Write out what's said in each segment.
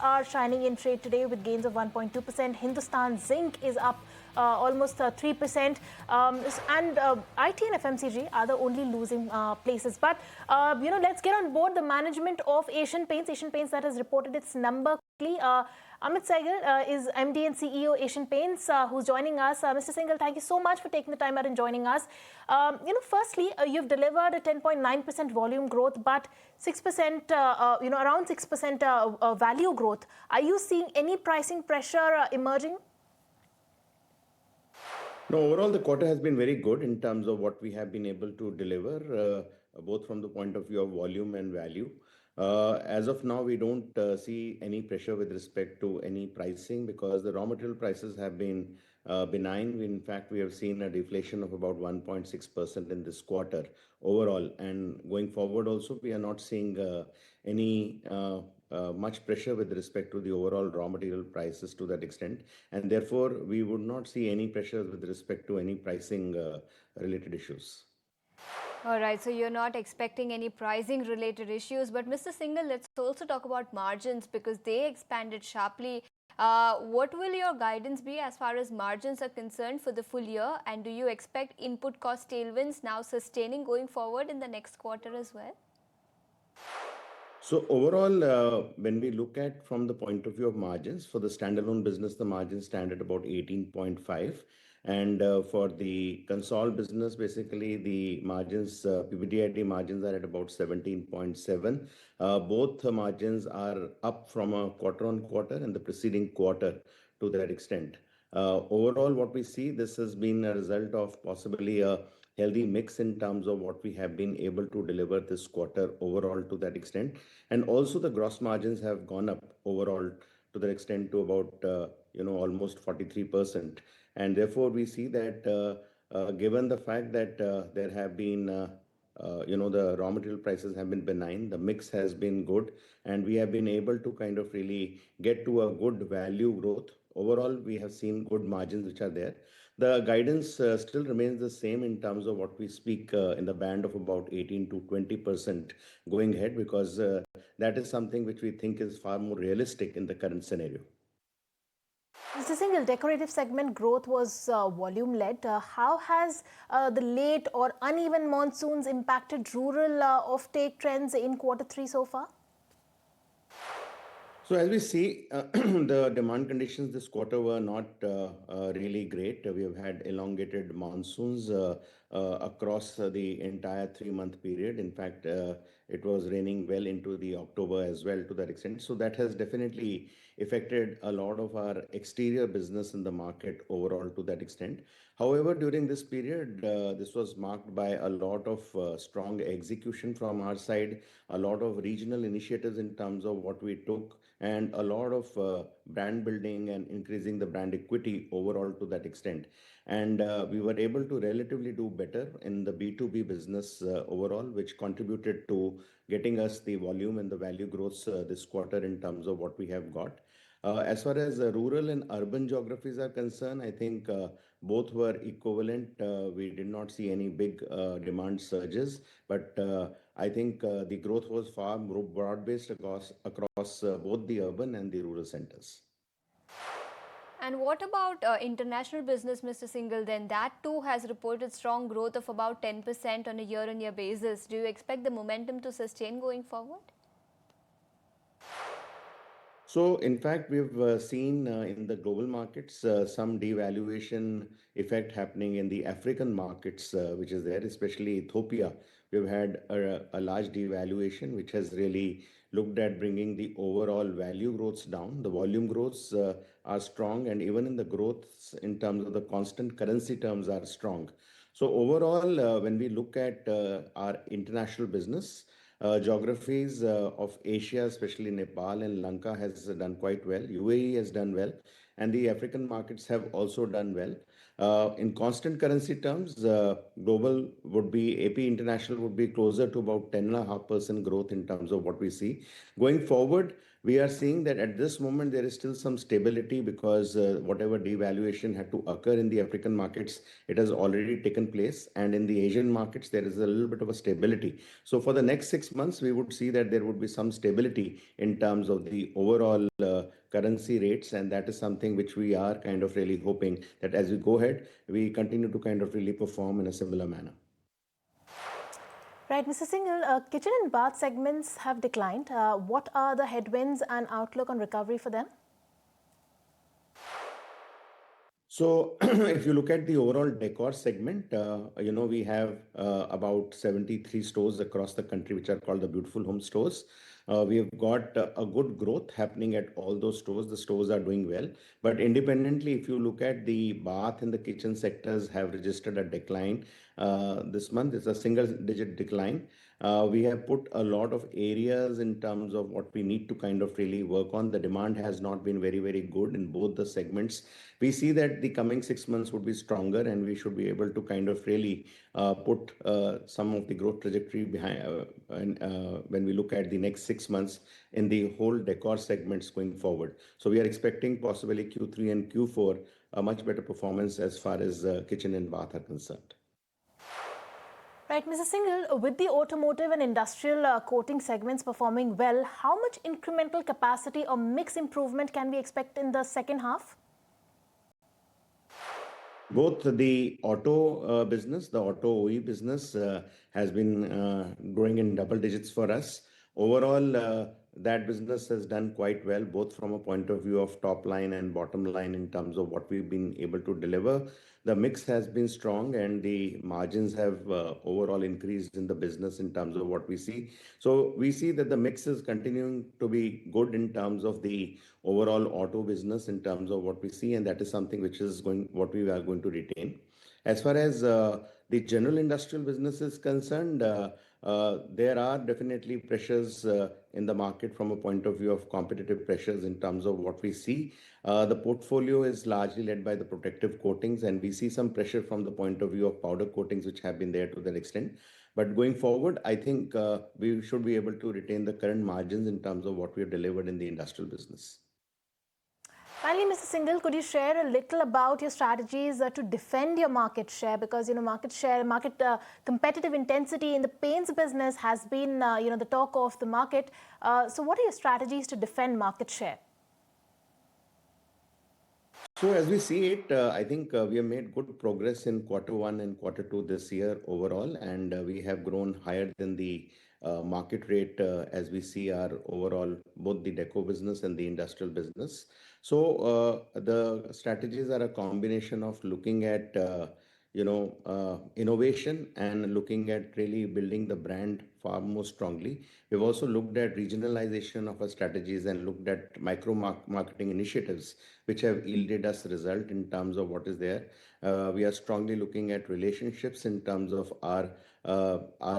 are shining in trade today with gains of 1.2%. Hindustan Zinc is up almost 3%. And IT and FMCG are the only losing places. But, let's get on board the management of Asian Paints. Asian Paints that has reported its number quickly. Amit Syngle is MD and CEO Asian Paints, who's joining us. Mr. Syngle, thank you so much for taking the time out and joining us. Firstly, you've delivered a 10.9% volume growth, but 6%, around 6% value growth. Are you seeing any pricing pressure emerging? No, overall, the quarter has been very good in terms of what we have been able to deliver, both from the point of view of volume and value. As of now, we don't see any pressure with respect to any pricing because the raw material prices have been benign. In fact, we have seen a deflation of about 1.6% in this quarter overall. And going forward also, we are not seeing any much pressure with respect to the overall raw material prices to that extent. And therefore, we would not see any pressure with respect to any pricing related issues. All right, so you're not expecting any pricing related issues. But Mr. Syngle, let's also talk about margins because they expanded sharply. What will your guidance be as far as margins are concerned for the full year? And do you expect input cost tailwinds now sustaining going forward in the next quarter as well? So overall, when we look at from the point of view of margins, for the standalone business, the margins stand at about 18.5. And for the console business, basically the margins, PBDIT margins are at about 17.7. Both margins are up from a quarter on quarter and the preceding quarter to that extent. Overall, what we see, this has been a result of possibly a healthy mix in terms of what we have been able to deliver this quarter overall to that extent. And also the gross margins have gone up overall to that extent to about, almost 43%. And therefore, we see that given the fact that there have been, the raw material prices have been benign, the mix has been good, and we have been able to kind of really get to a good value growth. Overall, we have seen good margins which are there. The guidance still remains the same in terms of what we speak in the band of about 18 to 20% going ahead because that is something which we think is far more realistic in the current scenario. Mr. Syngle, decorative segment growth was volume-led. How has the late or uneven monsoons impacted rural offtake trends in Q3 so far? So as we see, the demand conditions this quarter were not really great. We have had elongated monsoons across the entire 3-month period. In fact, it was raining well into the October as well to that extent. So that has definitely affected a lot of our exterior business in the market overall to that extent. However, during this period, this was marked by a lot of strong execution from our side, a lot of regional initiatives in terms of what we took, and a lot of brand building and increasing the brand equity overall to that extent. And we were able to relatively do better in the B2B business overall, which contributed to getting us the volume and the value growth this quarter in terms of what we have got. As far as rural and urban geographies are concerned, I think both were equivalent. We did not see any big demand surges, but I think the growth was far more broad-based across both the urban and the rural centers. And what about international business, Mr. Syngle? Then that too has reported strong growth of about 10% on a year-on-year basis. Do you expect the momentum to sustain going forward? So, in fact, we've seen in the global markets some devaluation effect happening in the African markets, which is there, especially Ethiopia. We've had a large devaluation, which has really looked at bringing the overall value growths down. The volume growths are strong, and even in the growths in terms of the constant currency terms are strong. So, overall, when we look at our international business, geographies of Asia, especially Nepal and Lanka, has done quite well. UAE has done well, and the African markets have also done well. In constant currency terms, global would be AP International would be closer to about 10.5% growth in terms of what we see. Going forward, We are seeing that at this moment there is still some stability because whatever devaluation had to occur in the African markets, it has already taken place, and in the Asian markets there is a little bit of a stability. So for the next 6 months, we would see that there would be some stability in terms of the overall currency rates, and that is something which we are kind of really hoping that as we go ahead, we continue to kind of really perform in a similar manner. Right, Mr. Singhal, kitchen and bath segments have declined. What are the headwinds and outlook on recovery for them? So if you look at the overall decor segment, we have about 73 stores across the country, which are called the Beautiful Home Stores. We have got a good growth happening at all those stores. The stores are doing well. But independently, if you look at the bath and the kitchen sectors have registered a decline this month. It's a single digit decline. We have put a lot of areas in terms of what we need to kind of really work on. The demand has not been very, very good in both the segments. We see that the coming 6 months would be stronger, and we should be able to kind of really put some of the growth trajectory behind when we look at the next 6 months in the whole decor segments going forward. So we are expecting possibly Q3 and Q4 a much better performance as far as kitchen and bath are concerned. Right, Mr. Singhal, with the automotive and industrial coating segments performing well, how much incremental capacity or mix improvement can we expect in the second half? Both the auto business, the auto OE business has been growing in double digits for us. Overall, that business has done quite well, both from a point of view of top line and bottom line in terms of what we've been able to deliver. The mix has been strong, and the margins have overall increased in the business in terms of what we see. So we see that the mix is continuing to be good in terms of the overall auto business in terms of what we see, and that is something which is what we are going to retain. As far as the general industrial business is concerned, there are definitely pressures in the market from a point of view of competitive pressures in terms of what we see. The portfolio is largely led by the protective coatings, and we see some pressure from the point of view of powder coatings, which have been there to that extent. But going forward, I think we should be able to retain the current margins in terms of what we have delivered in the industrial business. Finally, Mr. Singhal, could you share a little about your strategies to defend your market share? Because market competitive intensity in the paints business has been the talk of the market. So what are your strategies to defend market share? So as we see it, I think we have made good progress in Q1 and Q2 this year overall, and we have grown higher than the market rate as we see our overall, both the deco business and the industrial business. So the strategies are a combination of looking at innovation and looking at really building the brand far more strongly. We've also looked at regionalization of our strategies and looked at micro marketing initiatives, which have yielded us result in terms of what is there. We are strongly looking at relationships in terms of our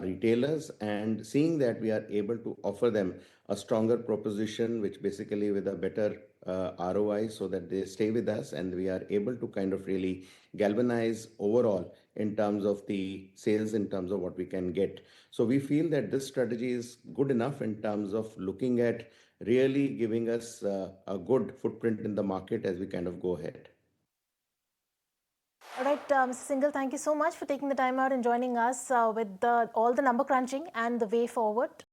retailers and seeing that we are able to offer them a stronger proposition, which basically with a better ROI, so that they stay with us, and we are able to kind of really galvanize overall in terms of the sales, in terms of what we can get. So we feel that this strategy is good enough in terms of looking at really giving us a good footprint in the market as we kind of go ahead. All right, Mr. Singhal, thank you so much for taking the time out and joining us with all the number crunching and the way forward.